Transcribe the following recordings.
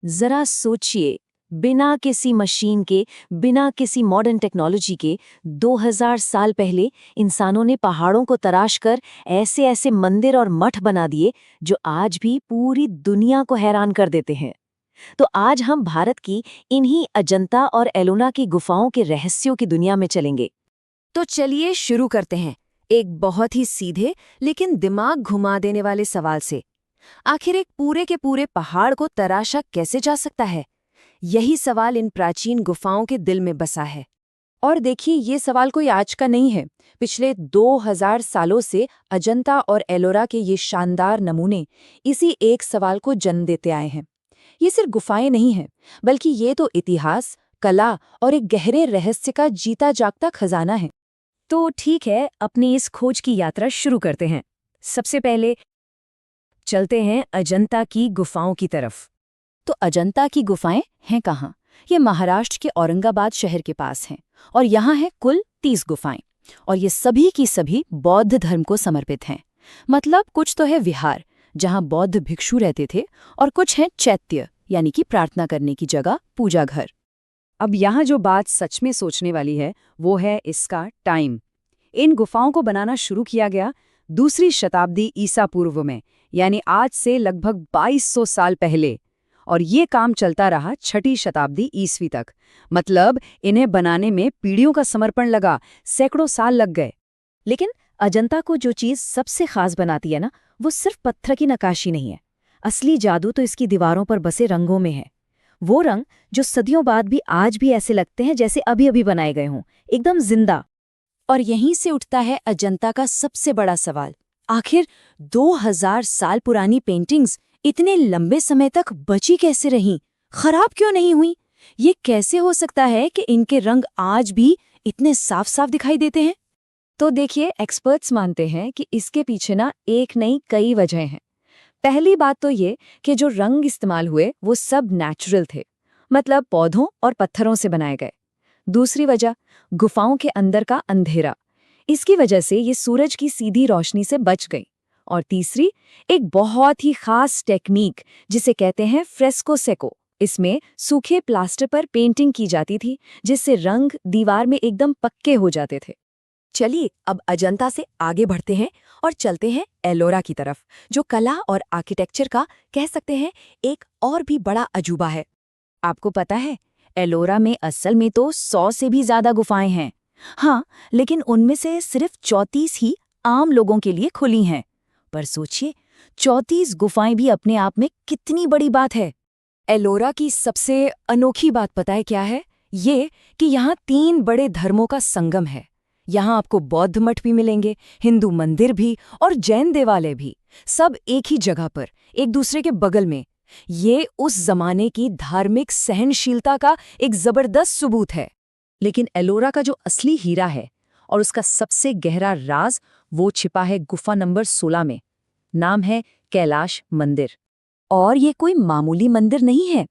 जरा सोचिए, बिना किसी मशीन के, बिना किसी मॉडर्न टेक्नोलॉजी के 2000 साल पहले इंसानों ने पहाड़ों को तराश कर ऐसे ऐसे मंदिर और मठ बना दिए जो आज भी पूरी दुनिया को हैरान कर देते हैं। तो आज हम भारत की इन्हीं अजंता और एलोरा की गुफाओं के रहस्यों की दुनिया में चलेंगे। तो चलिए शुरू करते हैं एक बहुत ही सीधे लेकिन दिमाग घुमा देने वाले सवाल से। आखिर एक पूरे के पूरे पहाड़ को तराशा कैसे जा सकता है? यही सवाल इन प्राचीन गुफाओं के दिल में बसा है। और देखिए, ये सवाल कोई आज का नहीं है। पिछले 2000 सालों से अजंता और एलोरा के ये शानदार नमूने इसी एक सवाल को जन्म देते आए हैं। ये सिर्फ गुफाएं नहीं हैं, बल्कि ये तो इतिहास, कला और एक गहरे रहस्य का जीता जागता खजाना है। तो ठीक है, अपनी इस खोज की यात्रा शुरू करते हैं। सबसे पहले चलते हैं अजंता की गुफाओं की तरफ। तो अजंता की गुफाएं हैं कहाँ? ये महाराष्ट्र के औरंगाबाद शहर के पास हैं और यहाँ हैं कुल 30 गुफाएं। और ये सभी की सभी बौद्ध धर्म को समर्पित हैं। मतलब कुछ तो है विहार, जहाँ बौद्ध भिक्षु रहते थे, और कुछ है चैत्य, यानी कि प्रार्थना करने की जगह, पूजा घर। अब यहाँ जो बात सच में सोचने वाली है वो है इसका टाइम। इन गुफाओं को बनाना शुरू किया गया 2री शताब्दी ईसा पूर्व में, यानी आज से लगभग 2200 साल पहले। और ये काम चलता रहा 6ठी शताब्दी ईस्वी तक। मतलब इन्हें बनाने में पीढ़ियों का समर्पण लगा, सैकड़ों साल लग गए। लेकिन अजंता को जो चीज़ सबसे खास बनाती है ना, वो सिर्फ पत्थर की नक्काशी नहीं है। असली जादू तो इसकी दीवारों पर बसे रंगों में है। वो रंग जो सदियों बाद भी आज भी ऐसे लगते हैं जैसे अभी अभी बनाए गए हों, एकदम जिंदा। और यहीं से उठता है अजंता का सबसे बड़ा सवाल। आखिर 2000 साल पुरानी पेंटिंग्स इतने लंबे समय तक बची कैसे रहीं? खराब क्यों नहीं हुई? ये कैसे हो सकता है कि इनके रंग आज भी इतने साफ साफ दिखाई देते हैं? तो देखिए, एक्सपर्ट्स मानते हैं कि इसके पीछे ना एक नहीं कई वजहें हैं। पहली बात तो ये कि जो रंग इस्तेमाल हुए वो सब नेचुरल थे, मतलब पौधों और पत्थरों से बनाए गए। दूसरी वजह, गुफाओं के अंदर का अंधेरा। इसकी वजह से ये सूरज की सीधी रोशनी से बच गई। और तीसरी, एक बहुत ही खास टेक्निक जिसे कहते हैं फ्रेस्को सेको। इसमें सूखे प्लास्टर पर पेंटिंग की जाती थी, जिससे रंग दीवार में एकदम पक्के हो जाते थे। चलिए अब अजंता से आगे बढ़ते हैं और चलते हैं एलोरा की तरफ, जो कला और आर्किटेक्चर का कह सकते हैं एक और भी बड़ा अजूबा है। आपको पता है, एलोरा में असल में तो 100 से भी ज्यादा गुफाएं हैं। हाँ, लेकिन उनमें से सिर्फ 34 ही आम लोगों के लिए खुली हैं। पर सोचिए, 34 गुफाएं भी अपने आप में कितनी बड़ी बात है। एलोरा की सबसे अनोखी बात पता है क्या है? ये कि यहाँ 3 बड़े धर्मों का संगम है। यहाँ आपको बौद्ध मठ भी मिलेंगे, हिंदू मंदिर भी और जैन देवालय भी, सब एक ही जगह पर, एक दूसरे के बगल में। ये उस जमाने की धार्मिक सहनशीलता का एक जबरदस्त सबूत है। लेकिन एलोरा का जो असली हीरा है और उसका सबसे गहरा राज, वो छिपा है गुफा नंबर 16 में। नाम है कैलाश मंदिर। और ये कोई मामूली मंदिर नहीं है।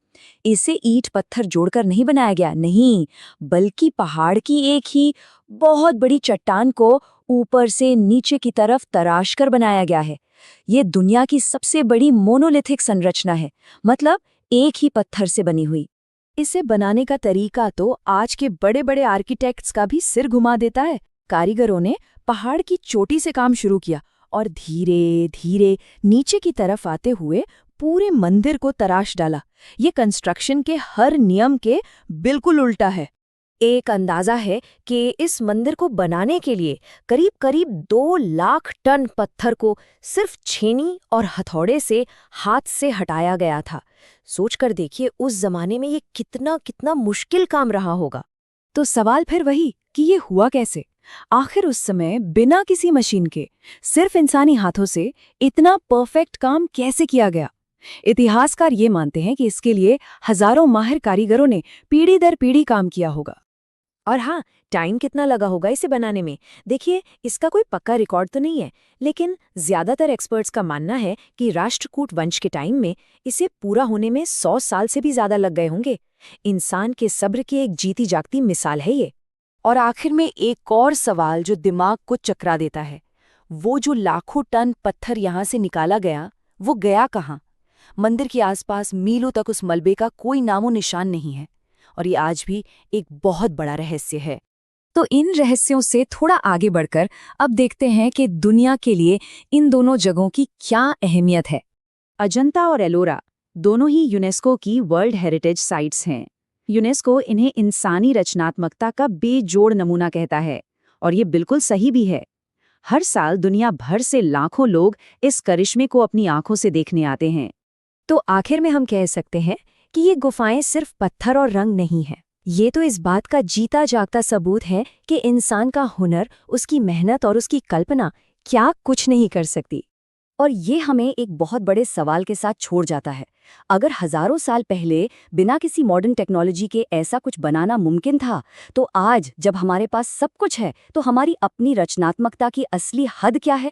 इसे ईंट पत्थर जोड़कर नहीं बनाया गया, नहीं, बल्कि पहाड़ की एक ही बहुत बड़ी चट्टान को ऊपर से नीचे की तरफ तराश कर बनाया गया है। ये दुनिया की सबसे बड़ी मोनोलिथिक संरचना है, मतलब एक ही पत्थर से बनी हुई। इसे बनाने का तरीका तो आज के बड़े बड़े आर्किटेक्ट्स का भी सिर घुमा देता है। कारीगरों ने पहाड़ की चोटी से काम शुरू किया और धीरे धीरे नीचे की तरफ आते हुए पूरे मंदिर को तराश डाला। ये कंस्ट्रक्शन के हर नियम के बिल्कुल उल्टा है। एक अंदाजा है कि इस मंदिर को बनाने के लिए करीब करीब 2 लाख टन पत्थर को सिर्फ छेनी और हथौड़े से हाथ से हटाया गया था। सोचकर देखिए उस जमाने में ये कितना कितना मुश्किल काम रहा होगा। तो सवाल फिर वही कि ये हुआ कैसे? आखिर उस समय बिना किसी मशीन के, सिर्फ इंसानी हाथों से इतना परफेक्ट काम कैसे किया गया? इतिहासकार ये मानते हैं कि इसके लिए हजारों माहिर कारीगरों ने पीढ़ी दर पीढ़ी काम किया होगा। और हाँ, टाइम कितना लगा होगा इसे बनाने में? देखिए, इसका कोई पक्का रिकॉर्ड तो नहीं है, लेकिन ज्यादातर एक्सपर्ट्स का मानना है कि राष्ट्रकूट वंश के टाइम में इसे पूरा होने में 100 साल से भी ज्यादा लग गए होंगे। इंसान के सब्र की एक जीती जागती मिसाल है ये। और आखिर में एक और सवाल जो दिमाग को चकरा देता है, वो जो लाखों टन पत्थर यहाँ से निकाला गया, वो गया कहाँ? मंदिर के आसपास मीलों तक उस मलबे का कोई नामो निशान नहीं है, और ये आज भी एक बहुत बड़ा रहस्य है। तो इन रहस्यों से थोड़ा आगे बढ़कर अब देखते हैं कि दुनिया के लिए इन दोनों जगहों की क्या अहमियत है। अजंता और एलोरा दोनों ही यूनेस्को की वर्ल्ड हेरिटेज साइट्स हैं। यूनेस्को इन्हें इंसानी रचनात्मकता का बेजोड़ नमूना कहता है, और ये बिल्कुल सही भी है। हर साल दुनिया भर से लाखों लोग इस करिश्मे को अपनी आंखों से देखने आते हैं। तो आखिर में हम कह सकते हैं कि ये गुफाएं सिर्फ पत्थर और रंग नहीं है, ये तो इस बात का जीता जागता सबूत है कि इंसान का हुनर, उसकी मेहनत और उसकी कल्पना क्या कुछ नहीं कर सकती। और ये हमें एक बहुत बड़े सवाल के साथ छोड़ जाता है। अगर हजारों साल पहले बिना किसी मॉडर्न टेक्नोलॉजी के ऐसा कुछ बनाना मुमकिन था, तो आज जब हमारे पास सब कुछ है, तो हमारी अपनी रचनात्मकता की असली हद क्या है?